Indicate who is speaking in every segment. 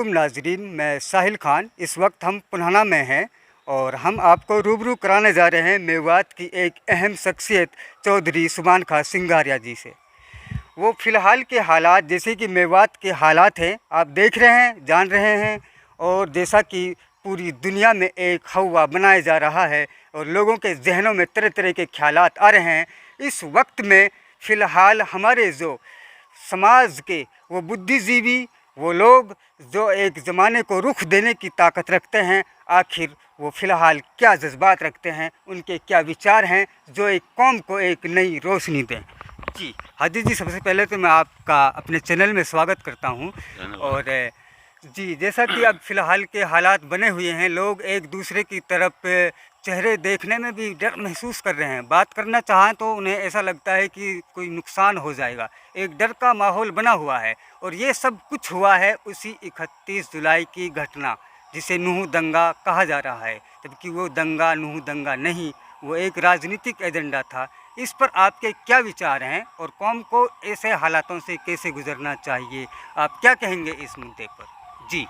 Speaker 1: नाजरीन, मैं साहिल खान। इस वक्त हम पुन्हाना में हैं और हम आपको रूबरू कराने जा रहे हैं मेवात की एक अहम शख्सियत चौधरी सुभान खां सिंगारिया जी से। वो फ़िलहाल के हालात, जैसे कि मेवात के हालात हैं, आप देख रहे हैं, जान रहे हैं। और जैसा कि पूरी दुनिया में एक हवा बनाया जा रहा है और लोगों के जहनों में तरह तरह के ख्यालात आ रहे हैं, इस वक्त में फ़िलहाल हमारे जो समाज के वो बुद्धिजीवी, वो लोग जो एक ज़माने को रुख देने की ताकत रखते हैं, आखिर वो फ़िलहाल क्या जज्बात रखते हैं, उनके क्या विचार हैं जो एक कौम को एक नई रोशनी दें। जी हाजी जी, सबसे पहले तो मैं आपका अपने चैनल में स्वागत करता हूं। और जी, जैसा कि अब फ़िलहाल के हालात बने हुए हैं, लोग एक दूसरे की तरफ चेहरे देखने में भी डर महसूस कर रहे हैं। बात करना चाहें तो उन्हें ऐसा लगता है कि कोई नुकसान हो जाएगा। एक डर का माहौल बना हुआ है और ये सब कुछ हुआ है उसी 31 जुलाई की घटना जिसे नूह दंगा कहा जा रहा है, जबकि वो दंगा नूह दंगा नहीं, वो एक राजनीतिक एजेंडा था। इस पर आपके क्या विचार हैं और कौम को ऐसे हालातों से कैसे गुजरना चाहिए? आप क्या कहेंगे इस मुद्दे पर? जी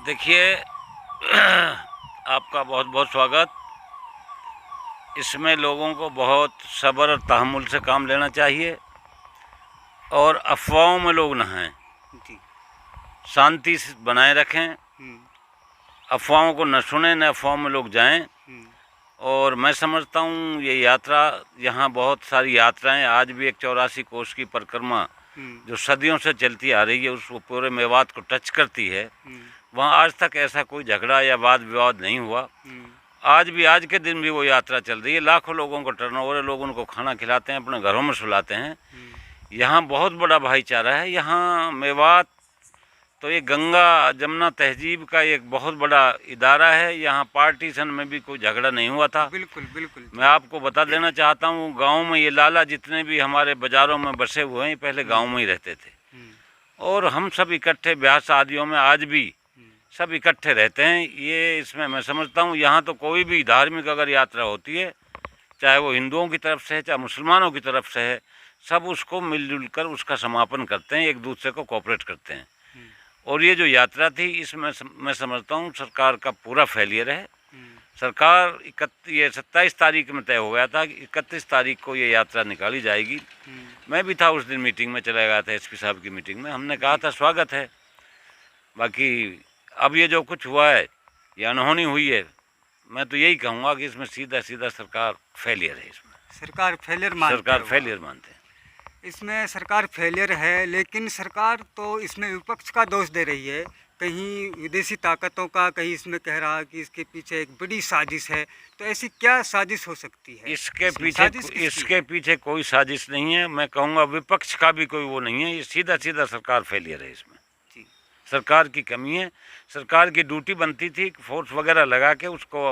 Speaker 2: देखिए, आपका बहुत बहुत स्वागत। इसमें लोगों को बहुत सब्र और तहम्मुल से काम लेना चाहिए और अफवाहों में लोग न आएं,
Speaker 1: जी,
Speaker 2: शांति बनाए रखें, अफवाहों को न सुने, न अफवाहों में लोग जाएं। और मैं समझता हूँ ये यात्रा, यहाँ बहुत सारी यात्राएं, आज भी एक 84 कोस की परिक्रमा जो सदियों से चलती आ रही है, उस पूरे मेवात को टच करती है। वहाँ आज तक ऐसा कोई झगड़ा या वाद विवाद नहीं हुआ। आज भी, आज के दिन भी वो यात्रा चल रही है। लाखों लोगों को टर्नओवर है, लोग उनको खाना खिलाते हैं, अपने घरों में सुलाते हैं। यहाँ बहुत बड़ा भाईचारा है। यहाँ मेवात तो ये गंगा जमुना तहजीब का एक बहुत बड़ा इदारा है। यहाँ पार्टीशन में भी कोई झगड़ा नहीं हुआ था।
Speaker 1: बिल्कुल बिल्कुल।
Speaker 2: मैं आपको बता देना चाहता हूँ, गांव में ये लाला जितने भी हमारे बाज़ारों में बसे हुए हैं, पहले गांव में ही रहते थे और हम सब इकट्ठे ब्याह शादियों में आज भी सब इकट्ठे रहते हैं। ये इसमें मैं समझता हूँ, यहाँ तो कोई भी धार्मिक अगर यात्रा होती है, चाहे वो हिंदुओं की तरफ से है, चाहे मुसलमानों की तरफ से है, सब उसको मिलजुल कर उसका समापन करते हैं, एक दूसरे को कोऑपरेट करते हैं। और ये जो यात्रा थी, इसमें मैं समझता हूँ सरकार का पूरा फेलियर है। सरकार ये 27 तारीख में तय हो गया था कि 31 तारीख को ये यात्रा निकाली जाएगी। मैं भी था उस दिन, मीटिंग में चला गया था, एसपी साहब की मीटिंग में। हमने कहा था स्वागत है। बाकी अब ये जो कुछ हुआ है, ये अनहोनी हुई है, मैं तो यही कहूँगा कि इसमें सीधा सीधा सरकार फेलियर है। इसमें सरकार फेलियर मानते हैं।
Speaker 1: इसमें सरकार फेलियर है, लेकिन सरकार तो इसमें विपक्ष का दोष दे रही है, कहीं विदेशी ताकतों का, कहीं इसमें कह रहा है कि इसके पीछे एक बड़ी साजिश है। तो ऐसी क्या साजिश हो सकती है?
Speaker 2: इसके पीछे कोई साजिश नहीं है। मैं कहूँगा विपक्ष का भी कोई वो नहीं है, ये सीधा सीधा सरकार फेलियर है। इसमें सरकार की कमी है। सरकार की ड्यूटी बनती थी फोर्स वगैरह लगा के उसको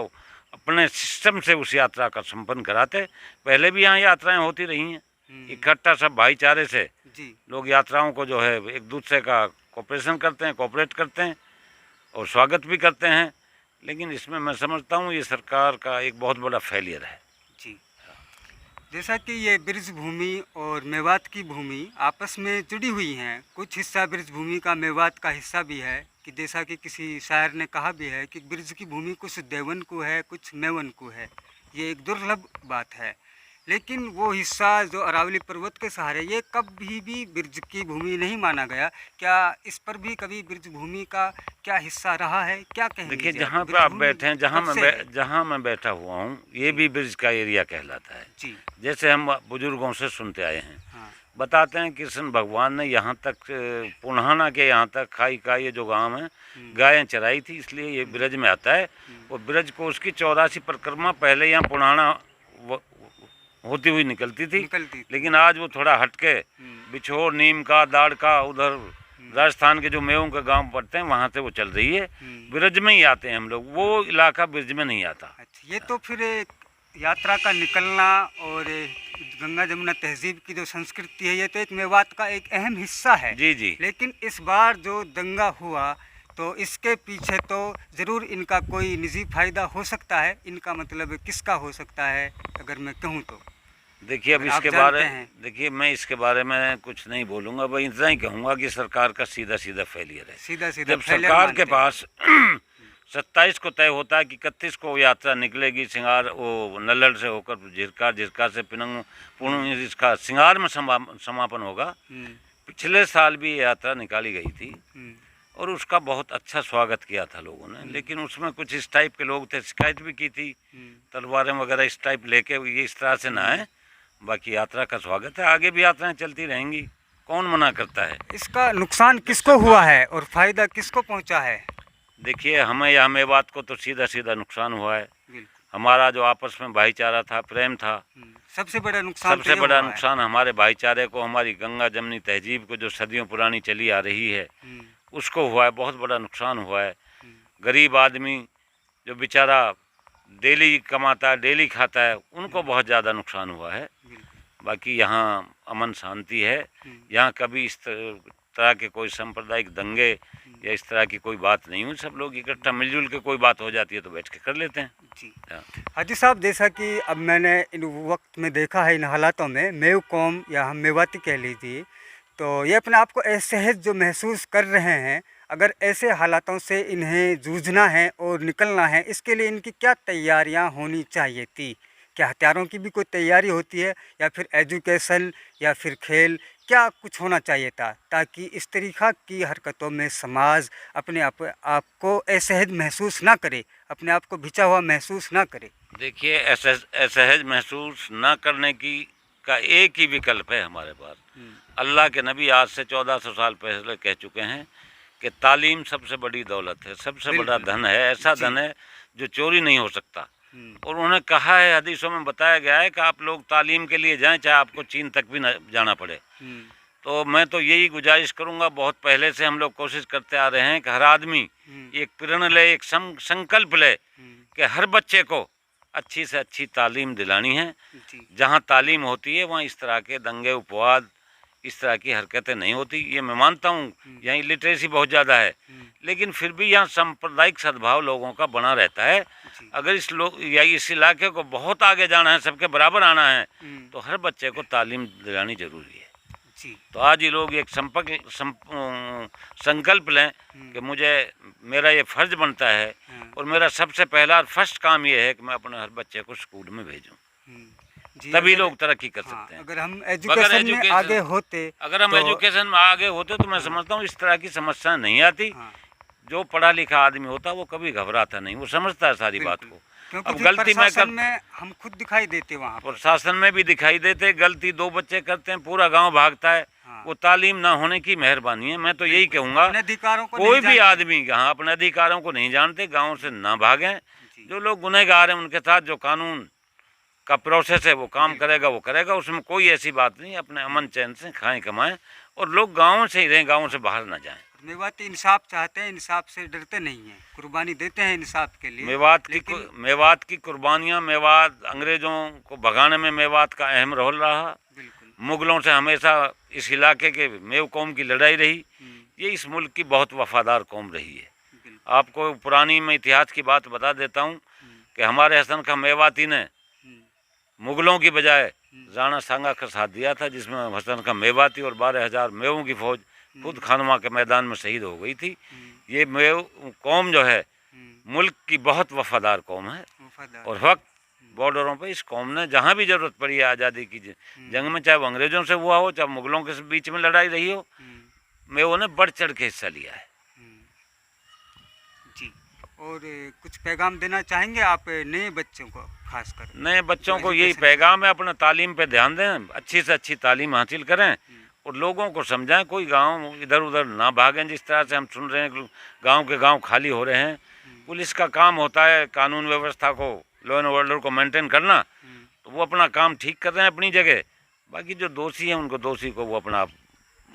Speaker 2: अपने सिस्टम से उस यात्रा का संपन्न कराते। पहले भी यहाँ यात्राएं होती रही हैं, इकट्ठा सब भाईचारे से लोग यात्राओं को जो है एक दूसरे का कोऑपरेशन करते हैं, कोऑपरेट करते हैं और स्वागत भी करते हैं। लेकिन इसमें मैं समझता हूँ ये सरकार का एक बहुत बड़ा फेलियर है।
Speaker 1: जी, जैसा कि ये ब्रज भूमि और मेवात की भूमि आपस में जुड़ी हुई हैं, कुछ हिस्सा ब्रज भूमि का मेवात का हिस्सा भी है, कि जैसा कि किसी शायर ने कहा भी है कि ब्रज की भूमि कुछ देवन को है, कुछ मेवन को है। ये एक दुर्लभ बात है। लेकिन वो हिस्सा जो अरावली पर्वत के सहारे, ये कभी भी ब्रज की भूमि नहीं माना गया। क्या इस पर भी कभी ब्रज भूमि का क्या हिस्सा रहा है? क्या कहेंगे?
Speaker 2: देखिए, जहाँ पे आप बैठे हैं, जहाँ मैं बैठा हुआ हूँ, ये भी ब्रज का एरिया कहलाता है। जी, जैसे हम बुजुर्गों से सुनते आए हैं। हाँ। बताते हैं कृष्ण भगवान ने यहाँ तक, पुन्हाना के यहाँ तक खाई का ये जो गांव है, गायें चराई थी, इसलिए ये ब्रज में आता है। और ब्रज को उसकी 84 परिक्रमा पहले यहाँ पुन्हाना होती हुई निकलती थी। लेकिन आज वो थोड़ा हटके बिछोर, नीम का, दाड़ का, उधर राजस्थान के जो मेवों के गांव पड़ते हैं, वहाँ से वो चल रही है। ब्रज में ही आते हैं हम लोग, वो इलाका ब्रज में नहीं आता।
Speaker 1: अच्छा, ये तो फिर यात्रा का निकलना और गंगा जमुना तहजीब की जो संस्कृति है, ये तो एक मेवात का एक अहम हिस्सा है।
Speaker 2: जी जी।
Speaker 1: लेकिन इस बार जो दंगा हुआ, तो इसके पीछे तो ज़रूर इनका कोई निजी फ़ायदा हो सकता है। इनका मतलब किसका हो सकता है, अगर मैं कहूँ तो?
Speaker 2: देखिए अब
Speaker 1: अगर आप
Speaker 2: इसके
Speaker 1: जानते
Speaker 2: बारे
Speaker 1: हैं।
Speaker 2: देखिए मैं इसके बारे में कुछ नहीं बोलूँगा, भाई इतना ही कहूँगा कि सरकार का सीधा सीधा फेलियर है।
Speaker 1: सीधा सीधा
Speaker 2: जब
Speaker 1: फेलियर
Speaker 2: सरकार के
Speaker 1: मानते हैं।
Speaker 2: पास 27 को तय होता है कि 31 को यात्रा निकलेगी सिंगार वो नल्लड़ से होकर झिरका, झिरका से पिनंग पूर्ण इसका सिंगार में समापन होगा। पिछले साल भी ये यात्रा निकाली गई थी और उसका बहुत अच्छा स्वागत किया था लोगों ने, लेकिन उसमें कुछ इस टाइप के लोग थे, शिकायत भी की थी, तलवारें वगैरह इस टाइप लेके, ये इस तरह से ना है। बाकी यात्रा का स्वागत है, आगे भी यात्राएं चलती रहेंगी, कौन मना करता है।
Speaker 1: इसका नुकसान किसको हुआ है और फायदा किसको पहुंचा है?
Speaker 2: देखिए हमें यहाँ मेवात को तो सीधा सीधा नुकसान हुआ है।
Speaker 1: बिल्कुल।
Speaker 2: हमारा जो आपस में भाईचारा था, प्रेम था,
Speaker 1: सबसे बड़ा नुकसान
Speaker 2: सबसे बड़ा नुकसान हमारे भाईचारे को, हमारी गंगा जमनी तहजीब को जो सदियों पुरानी चली आ रही है उसको हुआ है, बहुत बड़ा नुकसान हुआ है। गरीब आदमी जो बेचारा डेली कमाता है, डेली खाता है, उनको बहुत ज़्यादा नुकसान हुआ है। बाकी यहाँ अमन शांति है, यहाँ कभी इस तरह के कोई सांप्रदायिक दंगे या इस तरह की कोई बात नहीं हुई। सब लोग इकट्ठा मिलजुल के कोई बात हो जाती है तो बैठ के कर लेते हैं।
Speaker 1: जी हाजी साहब, जैसा कि अब मैंने इन वक्त में देखा है, इन हालातों में मेव कौम या हम मेवाती कह लीजिए, तो ये अपने आप को असहज जो महसूस कर रहे हैं, अगर ऐसे हालातों से इन्हें जूझना है और निकलना है, इसके लिए इनकी क्या तैयारियां होनी चाहिए थी? क्या हथियारों की भी कोई तैयारी होती है या फिर एजुकेशन या फिर खेल, क्या कुछ होना चाहिए था ताकि इस तरीक़ा की हरकतों में समाज अपने आप को असहज महसूस ना करे, अपने आप को भिचा हुआ महसूस ना करे?
Speaker 2: देखिए असहज महसूस ना करने की का एक ही विकल्प है हमारे पास। अल्लाह के नबी आज से 1400 साल पहले कह चुके हैं कि तालीम सबसे बड़ी दौलत है, सबसे बड़ा धन है, ऐसा धन है जो चोरी नहीं हो सकता। और उन्होंने कहा है, हदीसों में बताया गया है कि आप लोग तालीम के लिए जाएं, चाहे आपको चीन तक भी न जाना पड़े। तो मैं तो यही गुजारिश करूंगा, बहुत पहले से हम लोग कोशिश करते आ रहे हैं कि हर आदमी एक प्रण ले, एक संकल्प ले कि हर बच्चे को अच्छी से अच्छी तालीम दिलानी है। जहाँ तालीम होती है वहाँ इस तरह के दंगे उपवाद, इस तरह की हरकतें नहीं होती। ये मैं मानता हूँ यहाँ लिटरेसी बहुत ज़्यादा है, लेकिन फिर भी यहाँ सांप्रदायिक सद्भाव लोगों का बना रहता है। अगर इस इलाके को बहुत आगे जाना है, सबके बराबर आना है, तो हर बच्चे को तालीम दिलानी जरूरी है। तो आज ये लोग एक संकल्प लें कि मेरा ये फर्ज बनता है और मेरा सबसे पहला और फर्स्ट काम ये है कि मैं अपने हर बच्चे को स्कूल में भेजूं, तभी लोग तरक्की कर सकते हैं।
Speaker 1: अगर हम एजुकेशन में आगे होते,
Speaker 2: एजुकेशन में आगे होते तो मैं समझता हूँ इस तरह की समस्या नहीं आती। जो पढ़ा लिखा आदमी होता वो कभी घबराता नहीं, वो समझता है सारी बात को।
Speaker 1: अब गलती में हम खुद दिखाई देते, वहाँ
Speaker 2: प्रशासन में भी दिखाई देते, गलती दो बच्चे करते हैं पूरा गांव भागता है। वो तालीम ना होने की मेहरबानी है। मैं तो यही कहूँगा, कोई भी आदमी यहाँ अपने अधिकारों को नहीं जानते, गाँव से ना भागें। जो लोग गुनहगार हैं उनके साथ जो कानून का प्रोसेस है वो काम करेगा, वो करेगा, उसमें कोई ऐसी बात नहीं। अपने अमन चैन से खाएं कमाएं और लोग गाँव से ही रहें, गाँव से बाहर ना जाएं।
Speaker 1: मेवाती इंसाफ चाहते हैं, इंसाफ से डरते नहीं हैं, कुर्बानी देते हैं इंसाफ के लिए।
Speaker 2: मेवात की कुर्बानियाँ, मेवात अंग्रेज़ों को भगाने में मेवात का अहम रोल रहा। मुगलों से हमेशा इस इलाके के मेव कौम की लड़ाई रही। ये इस मुल्क की बहुत वफादार कौम रही है। आपको पुरानी में इतिहास की बात बता देता हूँ कि हमारे हसन खां मेवाती ने मुगलों की बजाय राणा सांगा का साथ दिया था, जिसमें हसन खां मेवाती और 12,000 मेवों की फौज खुद खानवा के मैदान में शहीद हो गई थी। ये मेव कौम जो है मुल्क की बहुत वफादार कौम है और वक्त बॉर्डरों पे इस कौम ने जहाँ भी ज़रूरत पड़ी है आज़ादी की जंग में, चाहे वो अंग्रेज़ों से हुआ हो, चाहे मुगलों के बीच में लड़ाई रही हो, मेवों ने बढ़ चढ़ के हिस्सा लिया है।
Speaker 1: जी, और कुछ पैगाम देना चाहेंगे आप नए बच्चों को? खासकर
Speaker 2: नए बच्चों को यही पैगाम है, अपना तालीम पे ध्यान दें, अच्छी से अच्छी तालीम हासिल करें और लोगों को समझाएं। कोई गांव इधर उधर ना भागें। जिस तरह से हम सुन रहे हैं गांव के गांव खाली हो रहे हैं। पुलिस का काम होता है कानून व्यवस्था को, लॉ एंड ऑर्डर को मेंटेन करना, तो वो अपना काम ठीक कर रहे हैं अपनी जगह। बाकी जो दोषी हैं उनको दोषी को वो अपना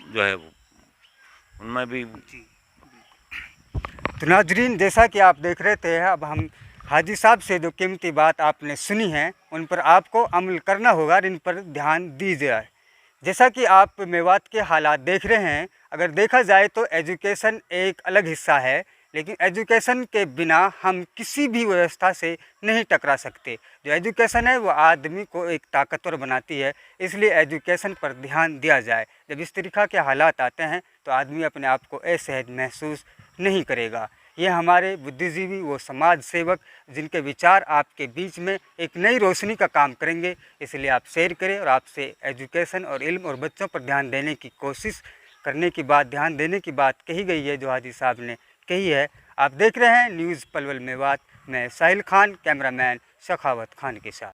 Speaker 2: जो है उनमें भी।
Speaker 1: तो नाजरीन, जैसा कि आप देख रहे थे, अब हम हाजी साहब से जो कीमती बात आपने सुनी है उन पर आपको अमल करना होगा, इन पर ध्यान दीजिए। जैसा कि आप मेवात के हालात देख रहे हैं, अगर देखा जाए तो एजुकेशन एक अलग हिस्सा है, लेकिन एजुकेशन के बिना हम किसी भी व्यवस्था से नहीं टकरा सकते। जो एजुकेशन है वो आदमी को एक ताकतवर बनाती है, इसलिए एजुकेशन पर ध्यान दिया जाए। जब इस तरीक़ा के हालात आते हैं तो आदमी अपने आप को असहज महसूस नहीं करेगा। ये हमारे बुद्धिजीवी वो समाज सेवक जिनके विचार आपके बीच में एक नई रोशनी का काम करेंगे, इसलिए आप शेयर करें। और आपसे एजुकेशन और इल्म और बच्चों पर ध्यान देने की कोशिश करने की बात, ध्यान देने की बात कही गई है जो हाजी साहब ने कही है। आप देख रहे हैं न्यूज़ पलवल मेवात। मैं साहिल खान, कैमरामैन सखावत खान के साथ।